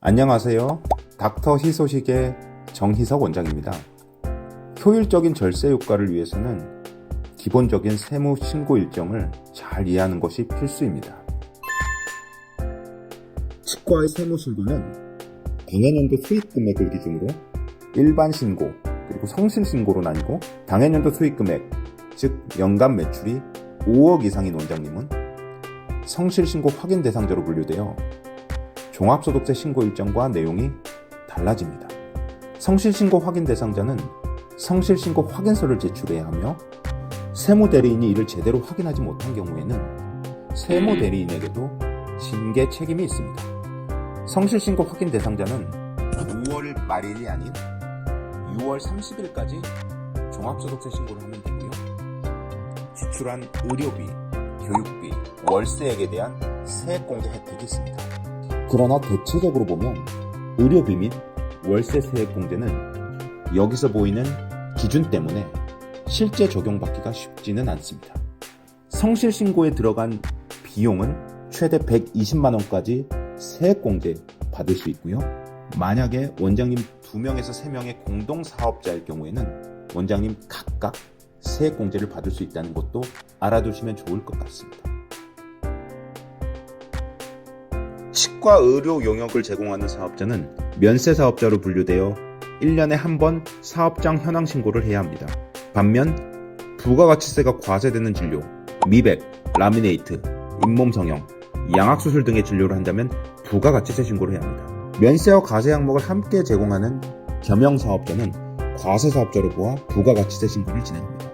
안녕하세요. 닥터 희소식의 정희석 원장입니다. 효율적인 절세 효과를 위해서는 기본적인 세무 신고 일정을 잘 이해하는 것이 필수입니다. 치과의 세무 신고는 당해년도 수익 금액을 기준으로 일반 신고 그리고 성실 신고로 나뉘고, 당해년도 수익 금액, 즉 연간 매출이 5억 이상인 원장님은 성실 신고 확인 대상자로 분류되어 종합소득세 신고 일정과 내용이 달라집니다. 성실신고 확인 대상자는 성실신고 확인서를 제출해야 하며, 세무대리인이 이를 제대로 확인하지 못한 경우에는 세무대리인에게도 징계 책임이 있습니다. 성실신고 확인 대상자는 5월 말일이 아닌 6월 30일까지 종합소득세 신고를 하면 되고요. 지출한 의료비, 교육비, 월세액에 대한 세액공제 혜택이 있습니다. 그러나 대체적으로 보면 의료비 및 월세 세액 공제는 여기서 보이는 기준 때문에 실제 적용받기가 쉽지는 않습니다. 성실 신고에 들어간 비용은 최대 120만원까지 세액 공제 받을 수 있고요. 만약에 원장님 2명에서 3명의 공동 사업자일 경우에는 원장님 각각 세액 공제를 받을 수 있다는 것도 알아두시면 좋을 것 같습니다. 치과 의료 용역을 제공하는 사업자는 면세 사업자로 분류되어 1년에 한 번 사업장 현황 신고를 해야 합니다. 반면 부가가치세가 과세되는 진료, 미백, 라미네이트, 잇몸 성형, 양악수술 등의 진료를 한다면 부가가치세 신고를 해야 합니다. 면세와 과세 항목을 함께 제공하는 겸용 사업자는 과세 사업자로 보아 부가가치세 신고를 진행합니다.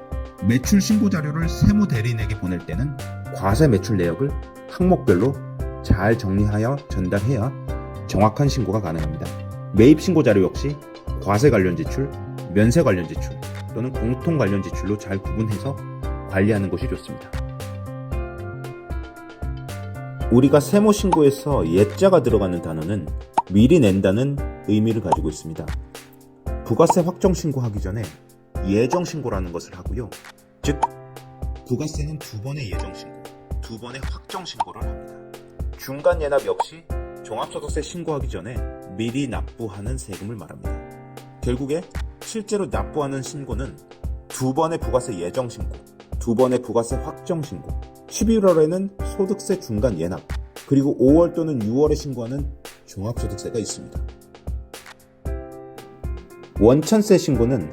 매출 신고 자료를 세무대리인에게 보낼 때는 과세 매출 내역을 항목별로 잘 정리하여 전달해야 정확한 신고가 가능합니다. 매입 신고 자료 역시 과세 관련 지출, 면세 관련 지출 또는 공통 관련 지출로 잘 구분해서 관리하는 것이 좋습니다. 우리가 세무 신고에서 예자가 들어가는 단어는 미리 낸다는 의미를 가지고 있습니다. 부가세 확정 신고하기 전에 예정 신고라는 것을 하고요. 즉, 부가세는 2번의 예정 신고, 2번의 확정 신고를 합니다. 중간 예납 역시 종합소득세 신고하기 전에 미리 납부하는 세금을 말합니다. 결국에 실제로 납부하는 신고는 2번의 부가세 예정 신고, 2번의 부가세 확정 신고, 11월에는 소득세 중간 예납, 그리고 5월 또는 6월에 신고하는 종합소득세가 있습니다. 원천세 신고는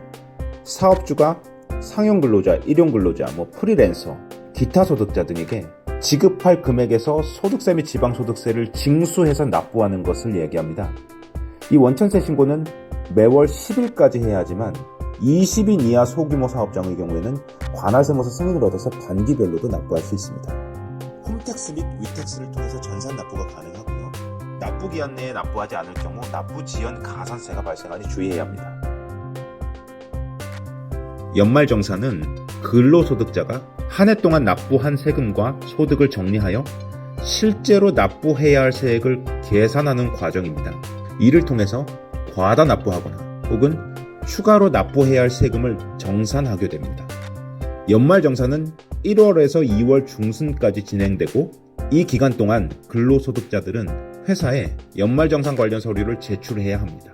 사업주가 상용근로자, 일용근로자, 프리랜서, 기타 소득자 등에게 지급할 금액에서 소득세 및 지방소득세를 징수해서 납부하는 것을 얘기합니다. 이 원천세 신고는 매월 10일까지 해야 하지만 20인 이하 소규모 사업장의 경우에는 관할세무서 승인을 얻어서 반기별로도 납부할 수 있습니다. 홈택스 및 위택스를 통해서 전산 납부가 가능하고요. 납부기한 내에 납부하지 않을 경우 납부지연 가산세가 발생하니 주의해야 합니다. 연말정산은 근로소득자가 한 해 동안 납부한 세금과 소득을 정리하여 실제로 납부해야 할 세액을 계산하는 과정입니다. 이를 통해서 과다 납부하거나 혹은 추가로 납부해야 할 세금을 정산하게 됩니다. 연말정산은 1월에서 2월 중순까지 진행되고, 이 기간 동안 근로소득자들은 회사에 연말정산 관련 서류를 제출해야 합니다.